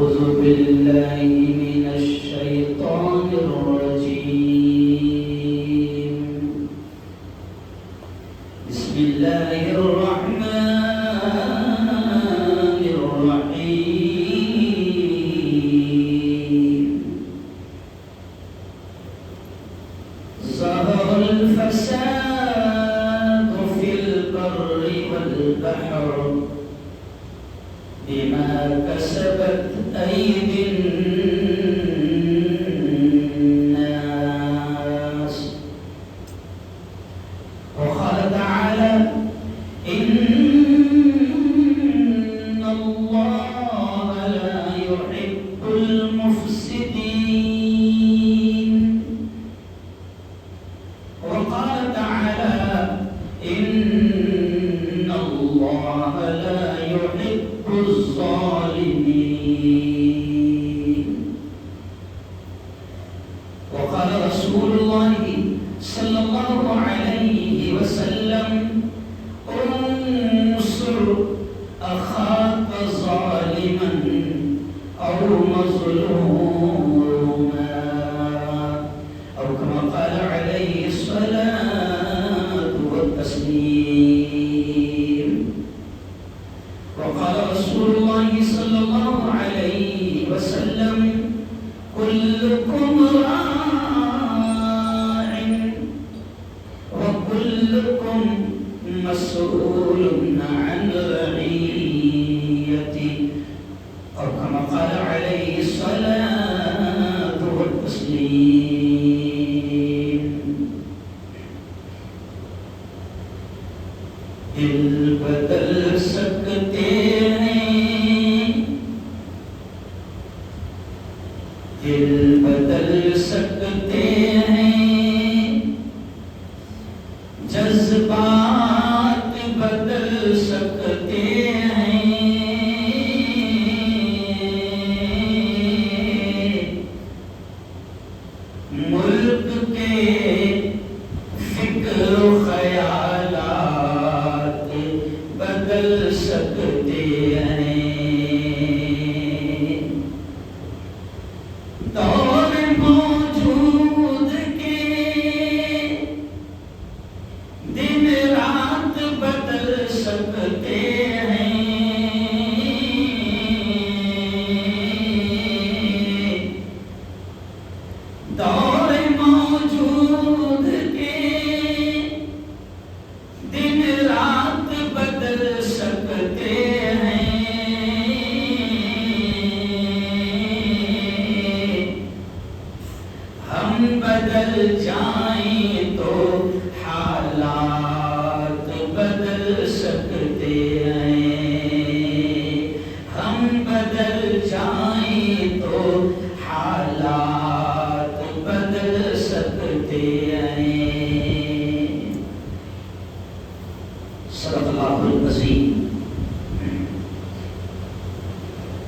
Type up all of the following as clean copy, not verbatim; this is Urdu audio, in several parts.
أعوذ بالله من الشيطان الرجيم. بسم الله الرحمن الرحيم. ظهر الفساد في البر والبحر بما كسبت أيدي الناس. وقال تعالى: إن الله لا يحب المفسدين. وقال تعالى: إن الله لا يحب الظالمين. وقال رسول الله صلى الله عليه وسلم: انصر أخاك ظالما أو مظلوما، أو كما قال عليه الصلاة والتسليم. وقال رسول الله صلى الله عليه وسلم: كلكم راع وكلكم مسؤول عن رعيته، أو كما قال عليه الصلاة والتسليم. دل بدل سکتے ہیں، دل بدل سکتے ہیں، جذبات بدل سکتے ہیں، ملک کے فکر و خیالات بدل سکتے ہیں، دور موجود کے دن رات بدل سکتے ہیں، دور موجود کے دن رات بدل سکتے ہیں، ہم بدل جائیں تو حالات بدل سکتے ہیں، ہم بدل جائیں تو حالات بدل سکتے ہیں۔ صدق اللہ العظیم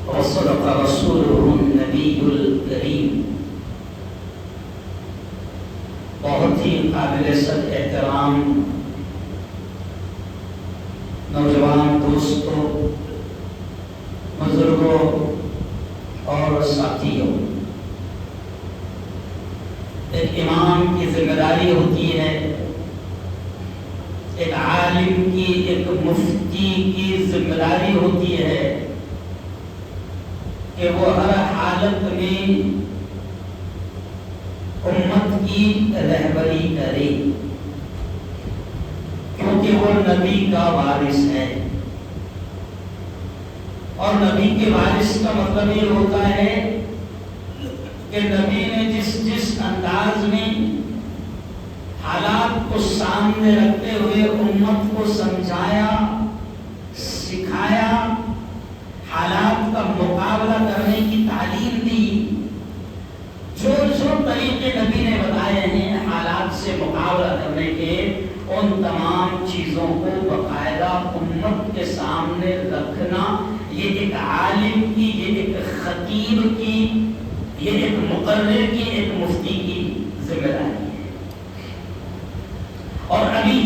وصدق رسوله النبی الکریم۔ بہت ہی قابل صد احترام نوجوان دوستوں، بزرگوں اور ساتھیوں، ایک امام کی ذمہ داری ہوتی ہے، ایک عالم کی، ایک مفتی کی ذمہ داری ہوتی ہے کہ وہ ہر حالت میں امت کی رہبری کرے، کیونکہ وہ نبی کا وارث ہے، اور نبی کے وارث کا مطلب یہ ہوتا ہے کہ نبی نے جس انداز میں حالات کو سامنے رکھتے ہوئے امت کو سمجھایا، سکھایا، حالات کا مقابلہ کرنے کی تعلیم دی، جو طریقے نبی نے بتائے ہیں حالات سے مقابلہ کرنے کے، ان تمام چیزوں کو باقاعدہ امت کے سامنے رکھنا، یہ ایک عالم کی، یہ ایک خطیب کی، یہ ایک مقرر کی، ایک مفتی کی ذمہ داری ہے۔ اور ابھی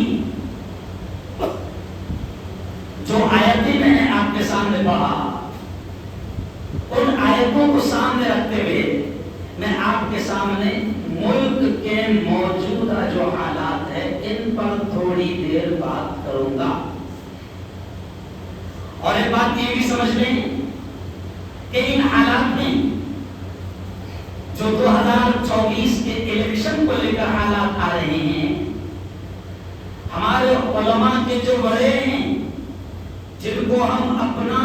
جو آیتیں میں نے آپ کے سامنے پڑھا، ان آیتوں سامنے ملک کے موجودہ جو حالات ہیں ان پر تھوڑی دیر بات کروں گا، اور ایک بات یہ بھی سمجھ لیں کہ ان حالات میں جو 2024 کے الیکشن کو لے کر حالات آ رہے ہیں، ہمارے علماء کے جو بڑے ہیں جن کو ہم اپنا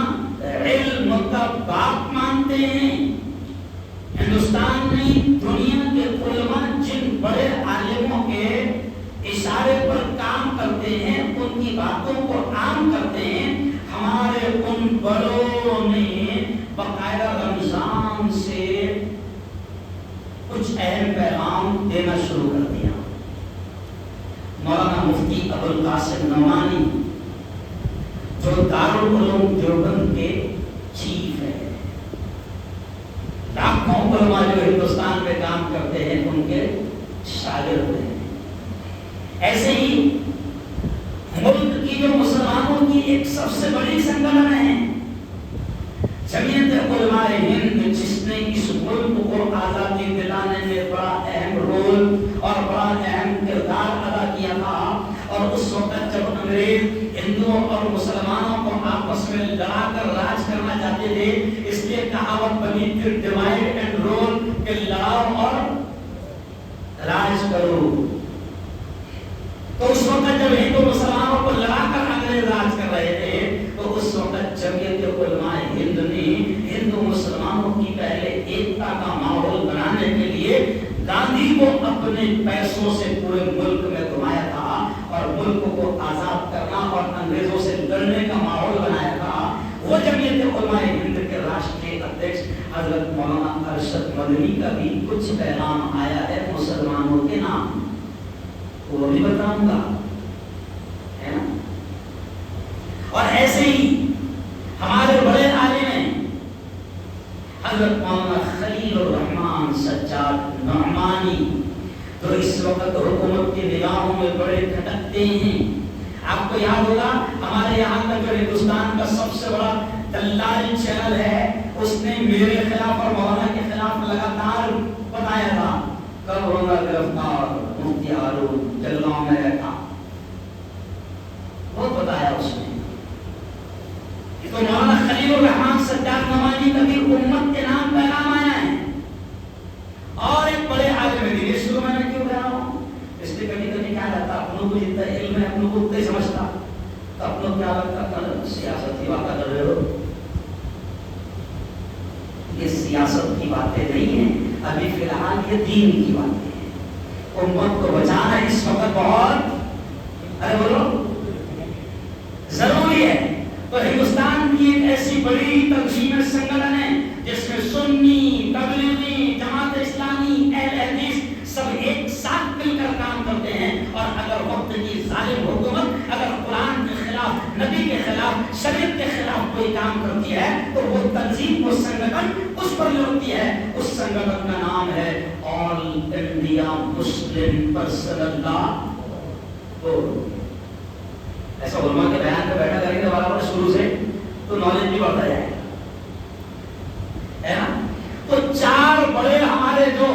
علم کا باپ مانتے ہیں، ہندوستان میں دنیا کے علماء جن بڑے عالموں کے اشارے پر کام کرتے ہیں، ان کی باتوں کو عام کرتے ہیں، ہمارے ان بڑوں نے باقاعدہ رمضان سے کچھ اہم پیغام دینا شروع کر دیا۔ مولانا مفتی ابوالقاسم نعمانی جو دارالعلوم دیوبند کے چیف ہیں، لاکھوں علماء جو ہندوستان میں کام کرتے ہیں ان کے شاگرد ہیں، ایسے ہی ملک کی جو مسلمانوں کی ایک سب سے بڑی سنگٹن ہے جمعیت علماء ہند، جس نے اس ملک کو آزادی دلانے میں بڑا اہم رول اور بڑا اہم کردار ادا کیا تھا، اور اس وقت جب انگریز ہندوؤں اور مسلمانوں کو آپس میں لڑا کر راج کرنا چاہتے تھے، اس لیے کہاوت بنی تھی ڈیوائڈ اینڈ رول، کہ لڑاؤ اور راج کرو۔ تو اس وقت جب ہندو مسلمانوں کو لڑا کر انگریز راج کر رہے تھے، تو اس وقت جمعیت علماء ہند نے ہندو مسلمانوں کی پہلے ایکتا کا ماحول بنانے کے لیے گاندھی کو اپنے پیسوں سے پورے ملک میں گھمایا تھا اور ملک کو آزاد کرنا اور انگریزوں سے لڑنے کا ماحول بنایا تھا۔ وہ جمعیت علماء ہند کے راشٹریہ ادھیکش حضرت مولانا ارشد مدنی کا بھی کچھ پیغام آیا ہے مسلمانوں کے نام، وہ بھی بتاؤں گا، ہے نا؟ اور ایسے ہی ہمارے بڑے عالم ہیں حضرت مولانا خلیل الرحمن سجاد نعمانی، جو اس وقت حکومت کی نگاہوں میں بڑے کھٹکتے ہیں۔ آپ کو یاد ہوگا ہمارے یہاں کا جو ہندوستان کا سب سے بڑا دلال چینل ہے، اس نے میرے خلاف اور مولانا کے خلاف لگاتار بتایا تھا کب ہوگا گرفتار مفتی ہارون، جلگاؤں میں رہتا، بہت بتایا اس نے۔ تو مولانا خلیل الرحمن سجاد نعمانی کا بھی امت کے نام پیغام آیا ہے، اور ایک بڑے عالم دین، اس کو میں نے کیوں کہا ہوں؟ اس لیے کبھی کبھی کیا لگتا اپنوں کو جتنا علم ہے اپنوں کو اتنا سمجھتا، تو اپنوں کیا لگتا سیاست کی باتیں کر رہے ہو، یہ سیاست کی باتیں نہیں ہیں، ابھی فی الحال یہ دین کی باتیں ہیں۔ امت کو بچانا اس وقت بہت بولو ضروری ہے۔ تو ہندوستان کی ایک ایسی بڑی تنظیم سنگٹن ہے جس میں سنی، تبلیغی، جماعت اسلامی، اہل حدیث سب ایک ساتھ مل کر کام کرتے ہیں، اور اگر وقت کی ظالم حکومت اگر قرآن کے خلاف، نبی کے خلاف، شریعت کے خلاف کوئی کام کرتی ہے تو وہ تنظیم، وہ سنگٹن اس پر لڑتی ہے۔ اس سنگٹن کا نام ہے آل انڈیا مسلم پرسنل لا بورڈ۔ ایسا علماء کے بیان پہ بیٹھا کریں گے برابر شروع سے تو نالج بھی بڑھتا جائے گا، ہے نا؟ تو چار بڑے ہمارے جو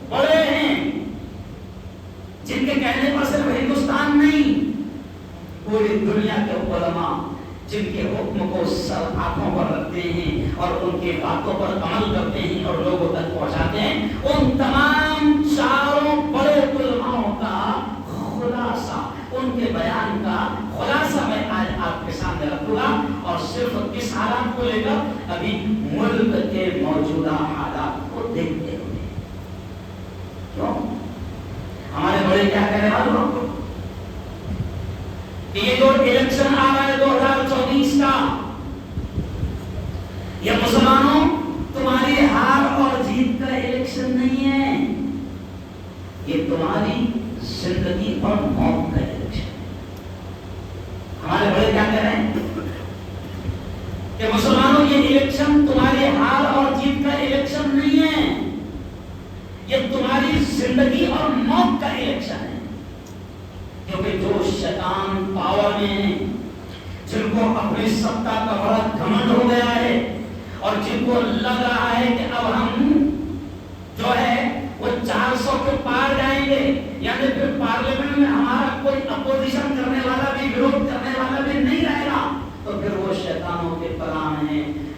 بڑے ہیں جن کے کہنے پر صرف ہندوستان نہیں پوری دنیا کے علماء جن کے حکم کو سر آنکھوں پر رکھتے ہیں اور ان کی باتوں پر عمل کرتے ہیں اور لوگوں تک پہنچاتے ہیں، ان تمام چاروں بڑے علماء کا خلاصہ، ان کے بیان کا خلاصہ میں آج آپ کے سامنے رکھوں گا، اور صرف اس حالات کو لے کر ابھی ملک کے موجودہ حالات کو دیکھتے ہوئے۔ کیوں؟ ہمارے بڑے کیا کہہ رہے ہیں کہ یہ جو الیکشن آ رہا ہے 2024 کا، یہ مسلمانوں تمہاری ہار اور جیت کا الیکشن نہیں ہے، یہ تمہاری زندگی اور موت کا الیکشن ہے۔ ہمارے بڑے کیا کہہ رہے ہیں کہ مسلمانوں یہ الیکشن تمہاری ہار اور جیت کا الیکشن نہیں ہے، یہ تمہاری زندگی اور موت کا الیکشن ہے۔ کیونکہ جو شیطان پاور میں ہیں، جن کو اپنی ستا کا بڑا گھمنڈ ہو گیا ہے، اور جن کو لگ رہا ہے کہ اب ہم جو ہے وہ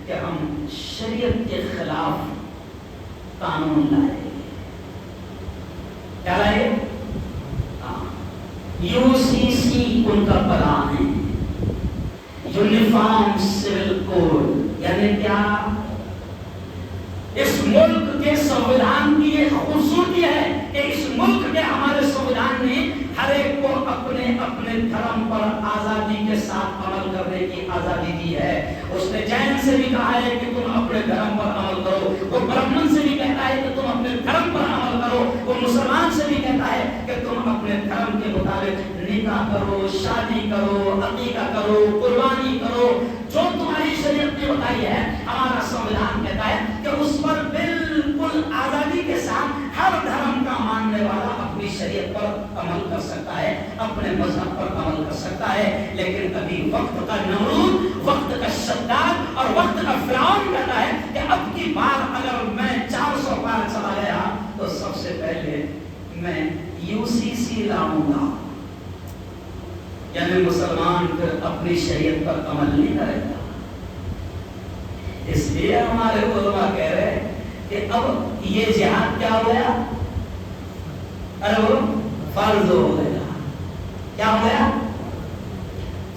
کہ ہم شریعت کے خلاف قانون لائے. کیا لائے؟ UCC ان کا پلان ہے, یونیفارم سول کوڈ. یعنی کیا؟ اس ملک کے سنویدھان کی ایک خوبصورتی ہے کہ اس ملک کے ہمارے سنویدھان نے ہر ایک کو اپنے اپنے دھرم پر آزادی کے ساتھ عمل کرنے کی آزادی دی ہے. اس نے جین سے بھی کہا ہے کہ تم اپنے دھرم پر عمل کرو, وہ برہمن سے بھی کہتا ہے کہ تم اپنے دھرم پر عمل کرو, وہ مسلمان سے بھی کہتا ہے کہ تم اپنے دھرم کے مطابق نکاح کرو, شادی کرو, عقیقہ کرو, قربانی کرو, جو تمہاری شریعت نے بتائی ہے. ہمارا سنویدھان کہتا ہے کہ اس پر بالکل آزادی کے ساتھ ہر دھرم کا ماننے والا اپنی شریعت پر عمل کر سکتا ہے, اپنے مذہب پر عمل کر سکتا ہے. لیکن کبھی وقت کا نمرود, وقت کا شداد اور وقت کا فرعون کہتا ہے کہ اب کی بار اگر میں 400 پار چلا گیا تو سب سے پہلے میں UCC لاؤں گا. یعنی مسلمان پھر اپنی شریعت پر عمل نہیں کرے گا. اس لیے ہمارے علماء کہہ رہے کہ اب یہ جہاد کیا ہو گیا؟ ارے وہ فرض ہو گیا. کیا ہو گیا؟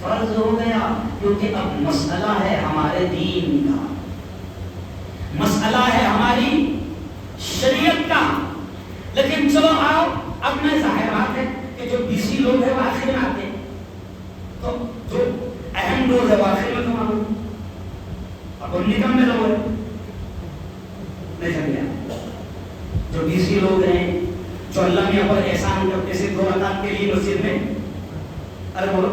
فرض ہو گیا. کیونکہ اب مسئلہ ہے ہمارے دین کا, مسئلہ ہے ہماری شریعت کا. لیکن چلو آؤ, اب میں ظاہر بات ہے کہ جو BC لوگ ہیں وہ آخر میں آتے ہیں, تو جو اہم لوگ ہے وہ آخر میں تمہارے اب ان نکم میں لوگ ہیں. نہیں سمجھا؟ جو BC لوگ ہیں, جو اللہ میاں پر احسان کرتے سے 2 رکعت کے لیے مسجد میں, ارے بولو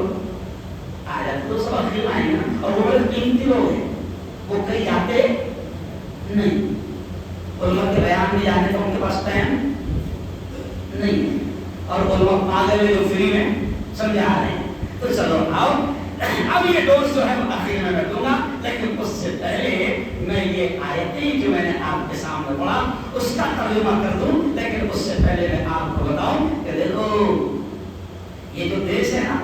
آ جاتے تو سب آخر میں آئیں گے نا. اور وہ بڑے قیمتی لوگ ہیں, وہ کہیں جاتے نہیں, علماء کے بیان میں جانے کا ان کے پاس ٹائم نہیں ہے. اور علماء پاگل ہے جو فری میں سمجھا رہے ہیں. تو چلو آؤ, اب یہ دوست جو ہے وہ آخر میں بیٹھوں گا. لیکن اس سے پہلے میں یہ آیتیں جو میں نے آپ کے سامنے پڑھا اس کا ترجمہ کر دوں. لیکن اس سے پہلے میں آپ کو بتاؤں کہ دیکھو یہ جو دیش ہے نا,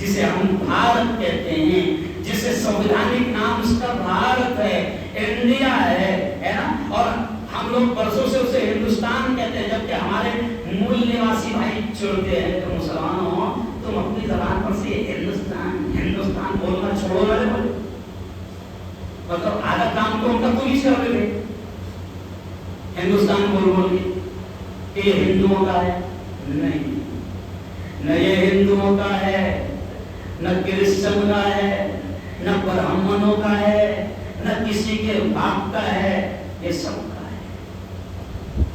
جسے ہم بھارت کہتے ہیں, جسے سنویدھانک نام اس کا بھارت ہے, انڈیا ہے نا, اور ہم لوگ برسوں سے اسے ہندوستان کہتے ہیں, جبکہ ہمارے مول نواسی بھائی چڑھتے ہیں کہ مسلمانوں تم اپنی زبان پر سے ہندوستان ہندوستان بولنا چھوڑو نہ بولے. مطلب آدھا کام تو ان کا تم ہی کر رہے تھے ہندوستان بول بول کے کہ یہ ہندوؤں کا ہے. نہیں, نہ یہ ہندوؤں کا ہے, نہ کرسچن کا ہے, نہ برہمنوں کا ہے, نہ کسی کے باپ کا ہے, یہ سب کا ہے.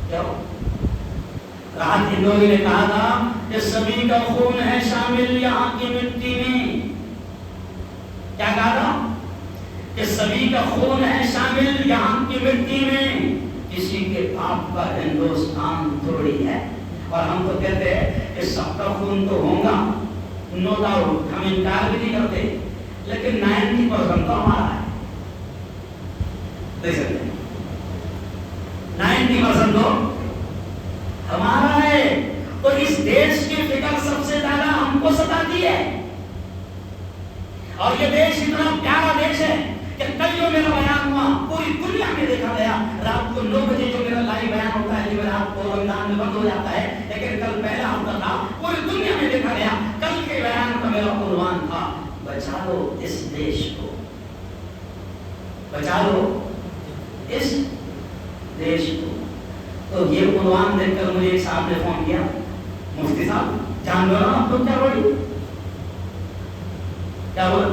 کیا رات ہندوئی نے کہا تھا کہ سبھی کا خون ہے شامل یہاں کی مٹی میں. کیا کہا تھا؟ کہ سبھی کا خون ہے شامل یہاں کی مٹی میں, کسی کے باپ کا ہندوستان تھوڑی ہے. اور ہم تو کہتے ہیں کہ سب کا خون تو ہوگا, نو ڈاؤٹ, ہم انکار بھی نہیں کرتے, لیکن 90% تو ہمارا ہے. دیکھ سکتے 90% تو ہمارا ہے. تو اس دیش کی فکر سب سے زیادہ ہم کو ستاتی ہے. اور یہ دیش اتنا پیارا دیش ہے کہ کل جو میرا بیان ہوا پوری دنیا میں دیکھا گیا. رات کو 9 بجے جو میرا لائیو بیان ہوتا ہے, جو رات کو رمضان میں بند ہو جاتا ہے, لیکن کل پہلا ہفتہ تھا, پوری دنیا میں دیکھا گیا. کل کے بیان کا میرا عنوان تھا بچا لو اس دیش کو, بچا لو اس دیش کو. تو یہ عنوان دیکھ کر مجھے ایک صاحب نے فون کیا, مفتی صاحب جان دو نا آپ تو کیا بولی, کیا بول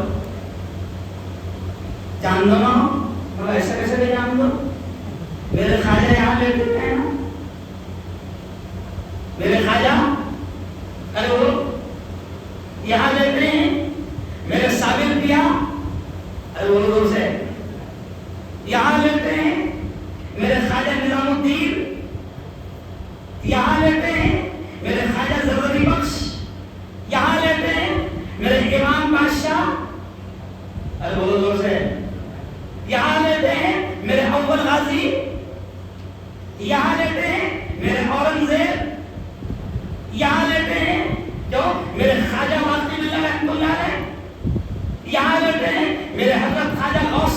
جان دو نا, مگر ایسا کیسے لے جان دو, میرے خواجہ یہاں لیتے ہیں نا, میرے خواجہ ارے وہ یہاں لیتے ہیں, میرے صابر پیا ارے وہ دور سے یہاں لیتے ہیں, میرے خواجہ نظام الدین یہاں لیتے ہیں, میرے خواجہ زردی بخش یہاں لیتے ہیں, میرے امام بادشاہ ارے بولو دور سے یہاں لیتے ہیں, میرے اول غازی یہاں لیتے ہیں, میرے اورنگزیب یہاں لیتے ہیں, جو میرے خواجہ واقعی اللہ رحمۃ اللہ علیہ یہاں لیتے ہیں, میرے حضرت خواجہ غوث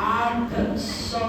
800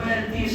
35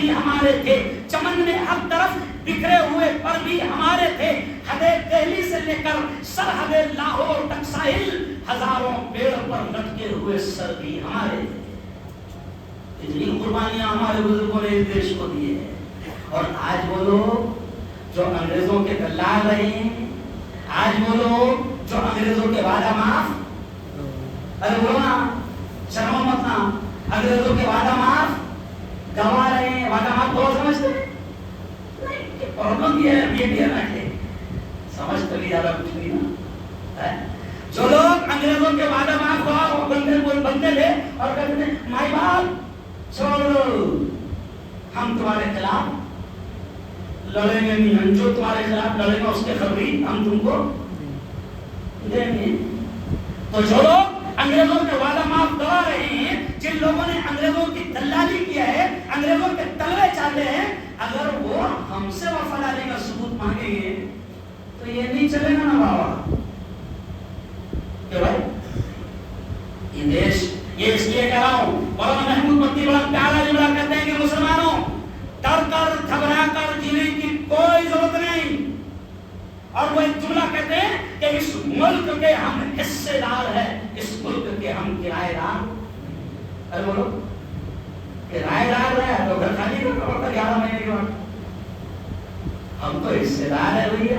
بھی ہمارے تھے، چمن میں ہر طرف بکھرے ہوئے پر بھی ہمارے تھے، حد دہلی سے لے کر سرحد لاہور تک ساحل، ہزاروں پیڑ پر لٹکے ہوئے سر بھی ہمارے تھے۔ اتنی قربانیاں ہمارے بزرگوں نے اس دیش کو دی ہے۔ اور آج وہ لوگ جو انگریزوں کے دلال رہے ہیں، آج وہ لوگ جو انگریزوں کے وعدہ معاف، ارے بولو نا، شرم مت نا، انگریزوں کے وعدہ معاف گوا رہے ہیں۔ وعدہ معاف کو سمجھتے نہیں، پرابلم یہ ہے نا کہ سمجھ تو نہیں زیادہ کچھ نہیں نا۔ جو لوگ انگریزوں کے وعدہ معاف ہوا وہ بندے تھے اور کہتے تھے مائی باپ چھوڑو، ہم تمہارے خلاف لڑیں گے نہیں، ہم جو تمہارے خلاف لڑیں گے اس کے خبری ہم تم کو دیں گے۔ تو جو لوگ انگریزوں کے وعدہ معاف کرا رہے ہیں، جن لوگوں نے انگریزوں کی دلالی کیا ہے، انگریزوں کے تلوے چاہتے ہیں، اگر وہ ہم سے وفاداری کا ثبوت مانگیں گے تو یہ نہیں چلے گا نا بابا کہ بھائی یہ دیش، یہ اس لیے کہہ رہا ہوں، مولانا محمود مکی بڑا پیارا جملہ کہتے ہیں کہ مسلمانوں ڈر کر گھبرا کر جینے کی کوئی ضرورت نہیں۔ اور وہ ایک جملہ کہتے ہیں کہ اس ملک کے ہم حصے دار ہیں، اس ملک کے ہم کرایہ دار۔ ارے بولو کرایہ دار رہے تو گھر خالی کرنا پڑتا 11 مہینے کے بعد، ہم تو حصے دار ہے بھیا،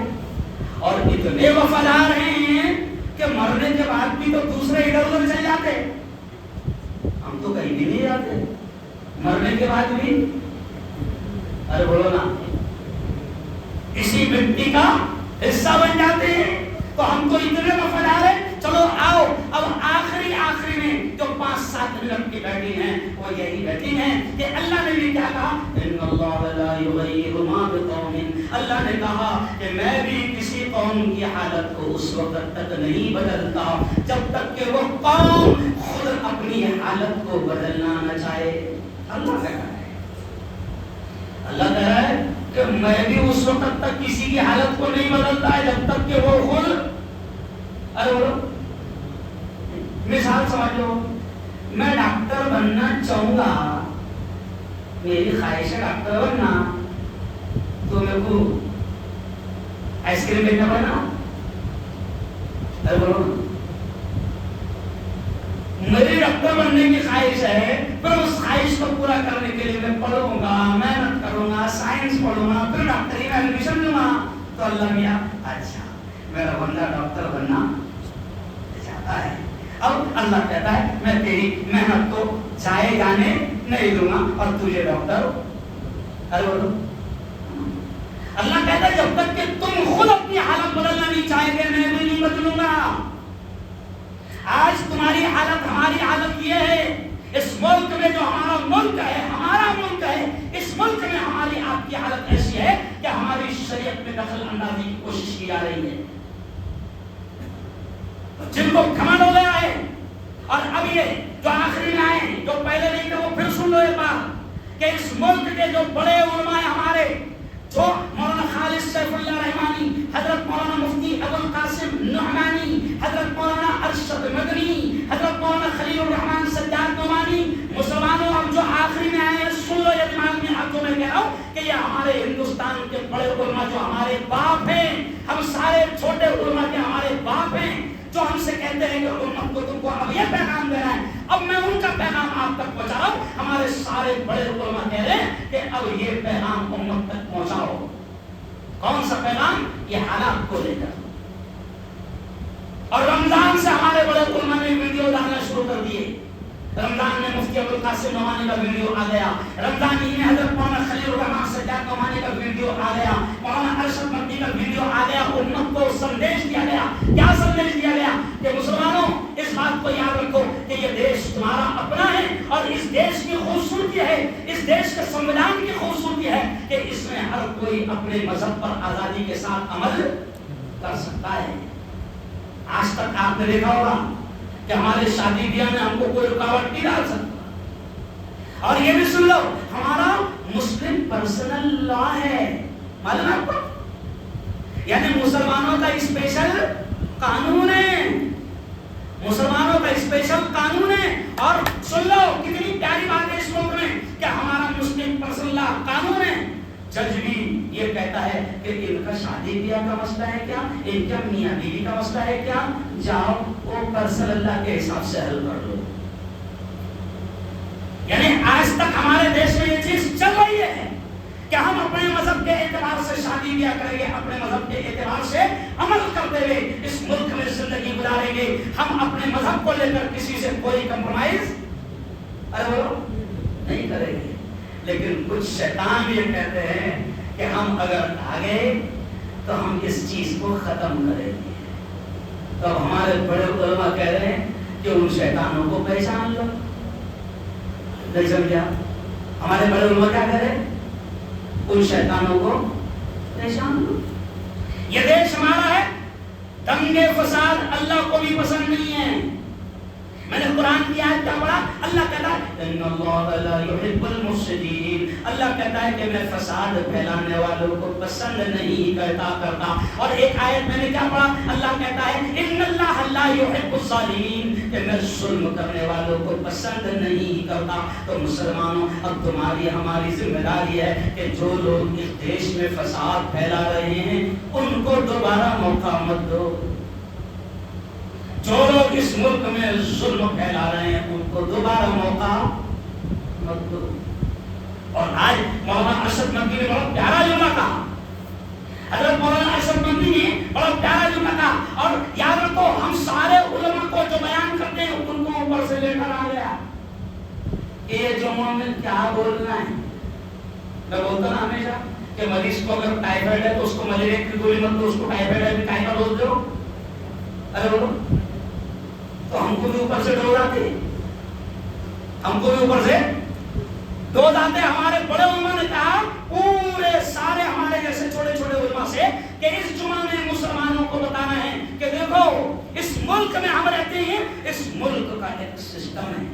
اور اتنے وفادار ہیں کہ مرنے کے بعد بھی تو دوسرے ادھر ادھر چل جاتے، ہم تو کہیں بھی نہیں جاتے مرنے کے بعد بھی۔ ارے بولو نا، اسی مٹی کا حصہ بن جاتے ہیں، تو ہم تو اتنے وفادار ہیں۔ چلو آؤ اب آخری میں جو 5-7 منٹ کی بیٹھی ہیں وہ یہی بیٹھی ہیں کہ اللہ نے بھی کیا کہا، ان اللہ لا یغیر ما بقوم، اللہ نے کہا کہ میں بھی کسی قوم کی حالت کو اس وقت تک نہیں بدلتا جب تک کہ وہ قوم خود اپنی حالت کو بدلنا نہ چاہے۔ اللہ کہہ رہا ہے، اللہ کہہ رہا ہے کہ میں بھی اس وقت تک کسی کی حالت کو نہیں بدلتا ہے جب تک کہ وہ خود، ارے بولو مثال سمجھ لو، میں ڈاکٹر بننا چاہوں گا، میری خواہش ہے ڈاکٹر بننا، تو میرے کو آئس کریم بیچنا پڑے نا۔ ارے بولو میری ڈاکٹر بننے کی خواہش ہے، پھر اس خواہش کو پورا کرنے کے لیے میں پڑھوں گا، محنت کروں گا، سائنس پڑھوں گا، پھر ڈاکٹری میں ایڈمیشن لوں گا۔ تو اللہ میاں اچھا میرا بندہ ڈاکٹر بننا چاہتا ہے، اب اللہ کہتا ہے میں تیری محنت کو جائے جانے نہیں دوں گا اور تجھے ڈاکٹر، ارے بولو اللہ کہتا ہے جب تک کہ تم خود اپنی حالت بدلنا نہیں چاہیں گے میں بھی نہیں بدلوں گا۔ آج تمہاری حالت ہماری حالت یہ ہے، اس ملک میں جو ہمارا ملک ہے، اس ملک میں ہماری آپ کی حالت ایسی ہے کہ ہماری شریعت میں دخل اندازی کی کوشش کی جا رہی ہے، جن کو گھمنڈ ہو گیا ہے۔ اور اب یہ جو آخری میں آئے جو پہلے نہیں تھے وہ پھر سن لو ایک بار کہ اس ملک کے جو بڑے علماء ہمارے، جو مولانا خالد سیف اللہ رحمانی، حضرت مولانا مفتی ابو القاسم نعمانی، حضرت مولانا ارشد مدنی، حضرت مولانا خلیل الرحمن سجاد نعمانی، مسلمانوں اب جو آخری میں آئے ہیں سن لو یہ دماغ میں، اب جو میں کہہ رہا ہوں کہ یہ ہمارے ہندوستان کے بڑے علماء جو ہمارے باپ ہیں، ہم سارے چھوٹے علماء کے ہمارے باپ ہیں، جو ہم سے کہتے ہیں کہ امت کو تم کو اب یہ پیغام دینا ہے، اب میں ان کا پیغام آپ تک پہنچا رہا ہوں۔ ہمارے سارے بڑے علماء کہہ رہے ہیں کہ اب یہ پیغام امت تک پہنچاؤ۔ کون سا پیغام؟ یہ حالات کو لے کر۔ اور رمضان سے ہمارے بڑے علماء نے ویڈیو ڈالنا شروع کر دیے۔ رمضان میں مفتی ابو القاسم نعمانی کا ویڈیو آ گیا، رمضان ہی میں حضرت مولانا خلیل الرحمن سجاد نعمانی کا ویڈیو آ گیا، مولانا ارشد مدنی کا ویڈیو آ گیا۔ امت کو سندیش دیا گیا، کیا سندیش دیا گیا کہ مسلمانوں اس بات کو یاد رکھو کہ یہ دیش تمہارا اپنا ہے، اور اس دیش کی خوبصورتی ہے، اس دیش کے سنویدھان کی خوبصورتی ہے کہ اس میں ہر کوئی اپنے مذہب پر آزادی کے ساتھ عمل کر سکتا ہے۔ آج تک آپ نے دیکھا ہوگا کہ ہمارے شادی بیاہ میں ہم کو کوئی رکاوٹ نہیں ڈال سکتا۔ اور یہ بھی سن لو ہمارا مسلم پرسنل لا ہے، معلوم ہے آپ کو، یعنی مسلمانوں کا اسپیشل قانون ہے، مسلمانوں کا اسپیشل قانون ہے۔ اور سن لو کتنی پیاری بات ہے اس ملک میں کہ ہمارا مسلم پرسنل لا جج بھی یہ کہتا ہے کہ ان کا شادی بیاہ کا مسئلہ ہے کیا، ان کا میاں بیوی کا مسئلہ ہے کیا، جاؤ وہ پرسنل اللہ کے حساب سے حل کر لو. یعنی آج تک ہمارے دیش میں یہ چیز چل رہی ہے کہ ہم اپنے مذہب کے اعتبار سے شادی بیاہ کریں گے، اپنے مذہب کے اعتبار سے عمل کرتے ہوئے اس ملک میں زندگی گزاریں گے. ہم اپنے مذہب کو لے کر کسی سے کوئی کمپرومائز نہیں کریں گے. لیکن کچھ شیطان یہ کہتے ہیں کہ ہم اگر آ گئے تو ہم اس چیز کو ختم کریں گے. تو ہمارے بڑے علماء کہہ رہے ہیں کہ ان شیطانوں کو پہچان لو. نہیں سمجھا؟ ہمارے بڑے علماء کیا کہہ رہے ہیں؟ ان شیطانوں کو پہچان لو. یہ دیش ہمارا ہے، دنگے فساد اللہ کو بھی پسند نہیں ہے. میں نے قرآن کی آیت کیا پڑھا؟ اللہ کہتا ہے ان اللہ لا يحب المفسدین. اللہ کہتا ہے کہ میں فساد پھیلانے والوں کو پسند نہیں کرتا. اور ایک آیت میں نے کیا پڑھا؟ اللہ کہتا ہے ان اللہ لا يحب الظالمین، کہ میں ظلم کرنے والوں کو پسند نہیں کرتا. تو مسلمانوں، اب تمہاری ہماری ذمہ داری ہے کہ جو لوگ اس دیش میں فساد پھیلا رہے ہیں ان کو دوبارہ موقع مت دو. جو لوگ اس ملک میں ظلم پھیلا رہے ہیں ان کو دوبارہ موقع مت دو. اور آج مولانا ارشد مدنی نے بڑا پیارا جملہ کہا. حضرت مولانا ارشد مدنی نے بڑا پیارا جملہ کہا. اور یاد رکھو، ہم سارے علماء کو جو بیان کرتے ہیں ان کو اوپر سے لے کر آ گیا کہ یہ جمعہ میں کیا بولنا ہے. میں بولتا نا ہمیشہ کہ مریض کو اگر ٹائیفائڈ ہے تو اس کو ملیریا کی گولی مت دو، اس کو ٹائیفائڈ ہے ٹائیفائڈ کا ڈوز دو. ارے بولو، تو ہم کو بھی اوپر سے ڈوز آتے، ہم کو بھی اوپر سے ڈوز آتے. ہمارے بڑے علماء نے کہا، پورے سارے ہمارے جیسے چھوٹے چھوٹے علماء سے، کہ اس جمعہ میں مسلمانوں کو بتانا ہے کہ دیکھو اس ملک میں ہم رہتے ہیں، اس ملک کا ایک سسٹم ہے.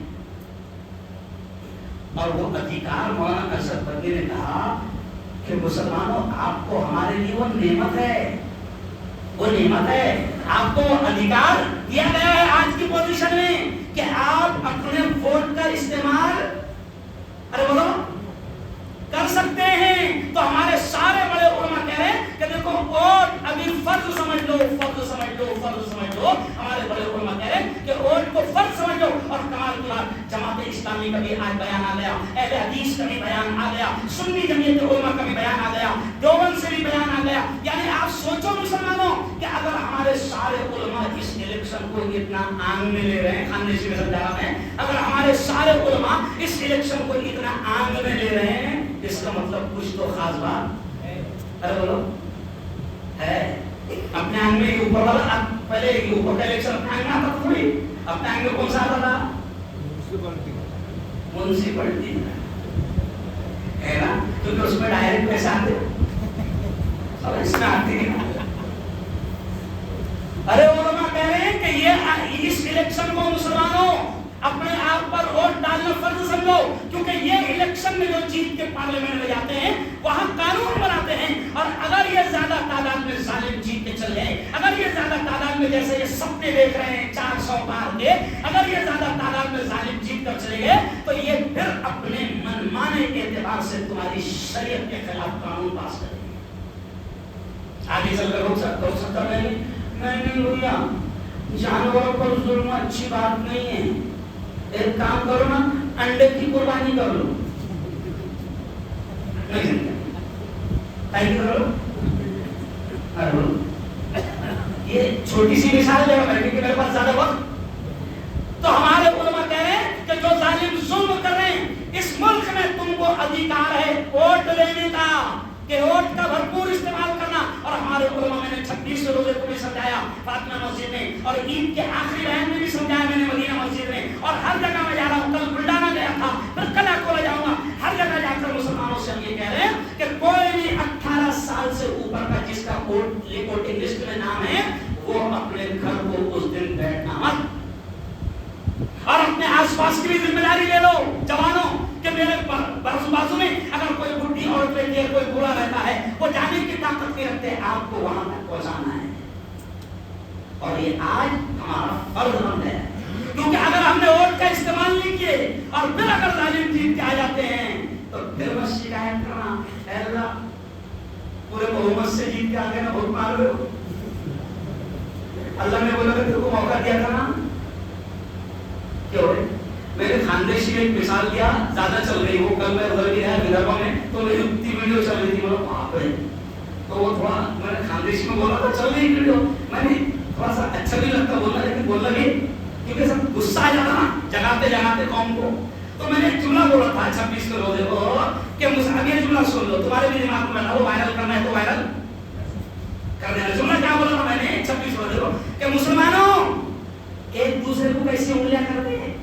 اور وہ ادھیکار مولانا ارشد مدنی نے کہا کہ مسلمانوں، آپ کو ہمارے لیے وہ نعمت ہے، وہ نعمت ہے، آپ کو ادھیکار دیا گیا ہے آج کی پوزیشن میں کہ آپ اپنے ووٹ کا استعمال بولو کر سکتے ہیں. تو ہمارے سارے بڑے علماء کہہ رہے ہیں کہ دیکھو ووٹ ابھی فرض سمجھ لو، فرض سمجھ لو، فرض سمجھ لو. ہمارے بڑے علماء کہہ رہے ہیں کہ ووٹ کو فرض سمجھ لو. اور کمال کی بات، جماعت اسلامی کا بھی آج بیان آ گیا، اہل حدیث کا بھی بیان آ گیا، سنی جمعیت علماء کا بھی بیان آ گیا، دیوبند سے بھی بیان آ گیا. یعنی آپ سوچو مسلمانوں کہ اگر ہمارے سارے علماء اس الیکشن کو اتنا آنگ میں لے رہے ہیں، خاندیشی میں سمجھا رہا ہے، اگر ہمارے سارے علماء اس الیکشن کو اتنا آنگ میں لے رہے ہیں، اس کا مطلب کچھ تو خاص بات ارے بولو ہے. اپنے آنگ میں اوپر والا، پہلے اوپر کا الیکشن اپنے آنگ میں آتا تھا تھوڑی. اپنے آنگ میں کون سا آتا تھا؟ منسیپلٹی ہے نا، کیونکہ اس میں ڈائریکٹ پیسے آتے، اب اس میں آتے ہیں. ارے علماء کہہ رہے ہیں کہ یہ اس الیکشن کو مسلمانوں اپنے آپ پر ووٹ ڈالنا فرض سمجھو، کیونکہ یہ الیکشن میں جو جیت کے پارلیمنٹ میں جاتے ہیں وہاں قانون بناتے ہیں. اور اگر یہ زیادہ تعداد میں ظالم جیت کے چل گئے، اگر یہ زیادہ تعداد میں جیسے یہ سپنے دیکھ رہے ہیں 400 پار کے، اگر یہ زیادہ تعداد میں ظالم جیت کر چلے گئے تو یہ پھر اپنے من مانے کے اعتبار سے تمہاری شریعت کے خلاف قانون پاس کریں گے. آگے چل کر روک سکتا میں نہیں بھیا، جانوروں پر ظلم اچھی بات نہیں ہے. ایک کام کرو نا، انڈے کی قربانی کر لو. یہ چھوٹی سی مثال ہے کیونکہ میرے پاس زیادہ وقت. تو ہمارے علماء کہہ رہے ہیں کہ جو ظالم ظلم کر رہے ہیں اس ملک میں تم کو ادھیکار ہے ووٹ لینے کا، کہ ووٹ کا بھرپور استعمال کرنا. اور ہمارے علماء میں نے 26 روزے کو بھی سمجھایا فاطمہ مسجد میں، اور عید کے آخری بیان میں بھی سمجھایا میں نے مدینہ مسجد میں، اور ہر جگہ میں جا رہا ہوں. کل بلڈانا گیا تھا، پھر کل اکولا جاؤں گا. ہر جگہ جا کر مسلمانوں سے ہم یہ کہہ رہے ہیں کہ کوئی بھی 18 سال سے اوپر کا جس کا ووٹنگ لسٹ میں نام ہے وہ اپنے گھر کو اس دن بیٹھنا مت. اور اپنے آس پاس کی بھی ذمہ داری لے لو جوانوں کہ میرے بازو میں اگر کوئی بڈھی عورت بیٹھی ہے، کوئی بوڑھا رہتا ہے، وہ جانے کی طاقت نہیں رکھتے، آپ کو وہاں تک پہنچانا ہے. اور یہ آج ہمارا فرض بنتا ہے، کیونکہ اگر ہم نے ووٹ کا استعمال نہیں کیے اور پھر اگر ظالم جیت کے آ جاتے ہیں تو پھر بس شکایت کرنا، اے اللہ پورے بہومت سے جیت کے آگے نا ووٹ مار رہے ہو. اللہ نے بولا کہ تیرے کو موقع دیا تھا نا. کیوں ہے؟ میں نے خاندیشی میں ایک مثال دیا, زیادہ چل رہی وہ, کل میں ادھر بھی ہے ودربھا میں, تو میری اتنی ویڈیو چل رہی تھی, بولا باپ رے, تو وہ تھوڑا میں نے خاندیشی میں بولا تو چل رہی ویڈیو, میں نے تھوڑا سا اچھا بھی لگتا بولنا, لیکن بولنا بھی کیونکہ سب غصہ آ جاتا نا جگاتے جگاتے قوم کو. تو میں نے ایک جملہ بولا تھا 26 کو روزے کو کہ اب یہ جملہ سن لو, تمہارے بھی دماغ میں وہ وائرل کرنا ہے تو وائرل کرنے کا. جملہ کیا بولا تھا میں نے 26 روزے کو کہ مسلمانوں ایک دوسرے کو کیسی انگلیاں کرتے ہیں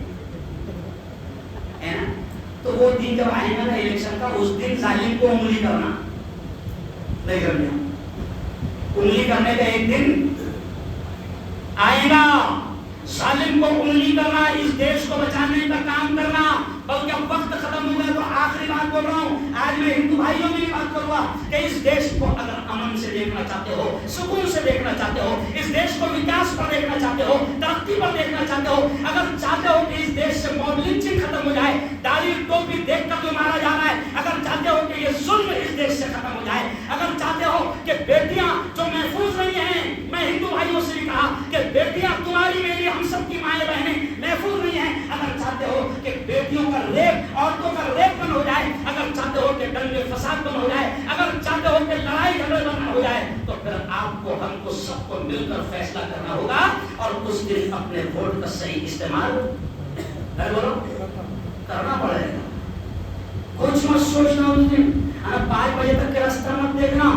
نا. تو وہ دن جب آئے گا نا الیکشن کا, اس دن ظالم کو انگلی کرنا نہیں کرنا, انگلی کرنے کا ایک دن آئے گا. ظالم کو انگلی کرنا, اس دیش کو بچانے کا کام کرنا. بلکہ اب وقت ختم ہو گیا تو آخری بات بول رہا ہوں, آج میں ہندو بھائیوں میں بات کروں گا کہ اس دیش کو اگر امن سے دیکھنا چاہتے ہو, سکون سے دیکھنا چاہتے ہو, اس دیش کو وکاس پر دیکھنا چاہتے ہو, ترقی پر دیکھنا چاہتے ہو, اگر چاہتے ہو کہ اس دیش سے موب لنچنگ ختم ہو جائے, داڑھی ٹوپی دیکھ کر جو مارا جا رہا ہے, اگر چاہتے ہو کہ یہ ظلم اس دیش سے ختم ہو جائے, اگر چاہتے ہو کہ بیٹیاں جو محفوظ نہیں ہیں, میں ہندو بھائیوں سے بھی کہا کہ بیٹیاں تمہاری میری ہم سب کی مائیں بہنیں محفوظ نہیں ہیں, اگر چاہتے ہو کہ بیٹیوں کا ریپ, عورتوں کا ریپ بند ہو جائے, اگر چاہتے ہو کہ دنگے فساد بند ہو جائے, اگر چاہتے ہو کہ لڑائی جھگڑے بند ہو جائے, تو پھر آپ کو ہم کو سب کو مل کر فیصلہ کرنا ہوگا اور اس دن اپنے ووٹ کا صحیح استعمال کرنا پڑے گا. کچھ مت سوچنا اس دن 5 بجے تک کے راستہ مت دیکھنا,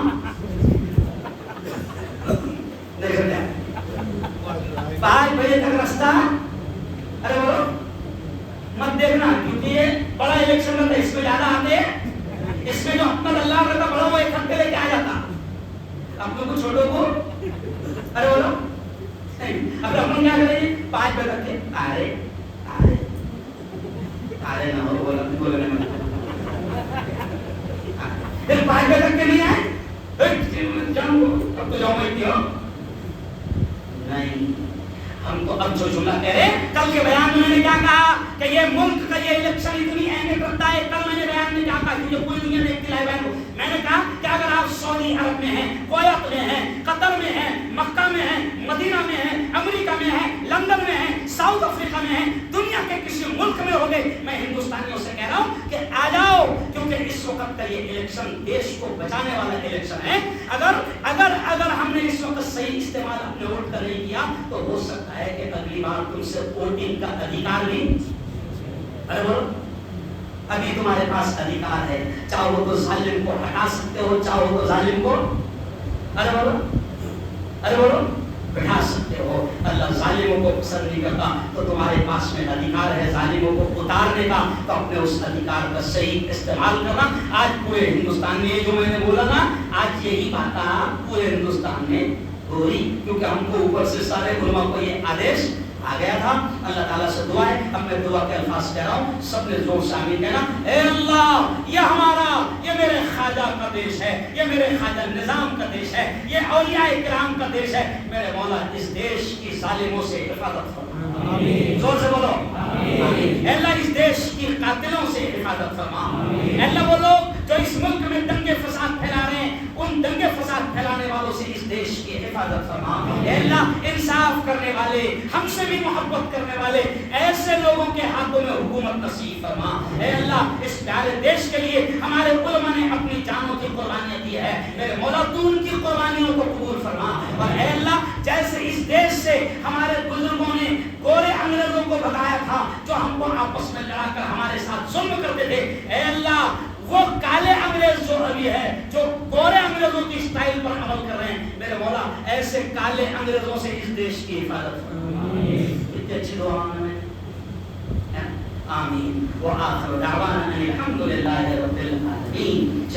5 بجے تک راستہ ارے بولو مت دیکھنا, کیونکہ یہ بڑا الیکشن ہوتا ہے, اس میں زیادہ آتے, اس میں جو احمد اللہ کا بڑا وہ ایک ہفتے لے کے آ جاتا, اپنے کو چھوٹوں کو ارے بولو نہیں. اب ہم کیا کریں گے 5 بجے تک کے آرے نہ ہو بولنے میں, پھر 5 بجے تک کے نہیں آئے جاؤں اب تو جاؤں میں نہیں. ہم تو اب جو جملہ کہہ رہے, کل کے بیان میں نے کیا کہا کہ یہ ملک کا یہ الیکشن اتنی اہمیت رکھتا ہے. کل میں نے بیان میں کیا کہا, کیونکہ پوری دنیا دیکھتی لائیو ہے, میں نے کہا کہ اگر آپ سعودی عرب میں ہیں, کویت میں ہیں, قطر میں ہیں, مکہ میں ہیں, مدینہ میں ہیں, امریکہ میں ہیں, لندن میں ہیں, ساؤتھ افریقہ میں ہیں, دنیا کے کسی ملک میں ہوگے, میں ہندوستانیوں سے کہہ رہا ہوں کہ آ جاؤ, کیونکہ اس وقت کا یہ الیکشن دیش کو بچانے والا الیکشن ہے. اگر ہم نے اس وقت صحیح استعمال اپنے ووٹ کا نہیں کیا تو ہو سکتا ہے کہ اگلی بار تم سے ووٹنگ کا ادھیکار نہیں. ارے بولو ابھی تمہارے پاس ادھیکار ہے, چاہو تو ظالم کو ہٹا سکتے ہو, چاہو تو ظالم کو ارے بولو بٹھا سکتے ہو. اللہ ظالموں کو پسند نہیں کرتا, تو تمہارے پاس میں ادھیکار ہے ظالموں کو اتارنے کا, تو اپنے اس ادھیکار کا صحیح استعمال کرنا. آج پورے ہندوستان میں جو میں نے بولا نا, آج یہی بات پورے ہندوستان میں ہو رہی, کیونکہ ہم کو اوپر سے سارے علماء کو یہ آدیش آ گیا تھا. اللہ تعالیٰ سے دعا ہے, اب میں دعا کے الفاظ کہہ رہا ہوں, سب نے زور سے آمین کہنا. اے اللہ یہ ہمارا, یہ میرے خواجہ کا دیش ہے, یہ میرے خواجہ نظام کا دیش ہے, یہ اولیاء کرام کا دیش ہے. میرے مولا اس دیش کی ظالموں سے حفاظت فرما, آمین, زور سے بولو آمین. اے اللہ اس دیش کی قاتلوں سے حفاظت فرما. اے اللہ وہ لوگ جو اس ملک میں دنگے فساد پھیلا رہے ہیں, ان دنگے فساد پھیلانے والوں سے اس دیش کی حفاظت فرما. اے اللہ انصاف کرنے والے, ہم سے بھی محبت کرنے والے ایسے لوگوں کے ہاتھوں میں حکومت نصیب فرما. اے اللہ اس پیارے دیش کے لیے ہمارے علماء نے اپنی جانوں کی قربانیاں دی ہے, میرے مولا تو ان کی قربانیوں کو قبول فرما. اور اے اللہ جیسے اس دیش سے ہمارے بزرگوں نے گورے انگریزوں کو بتایا تھا جو ہم کو آپس میں لڑا کر ہمارے ساتھ ظلم کرتے تھے, اے اللہ وہ کالے انگریز جو ابھی ہے, جو گورے انگریزوں کی اسٹائل پر عمل کر رہے ہیں, میرے مولا ایسے کالے انگریزوں سے اس دیش کی حفاظت فرما. کتنی اچھی دعا ہے, آمین. وآخر دعوانا الحمد للہ رب العالمین.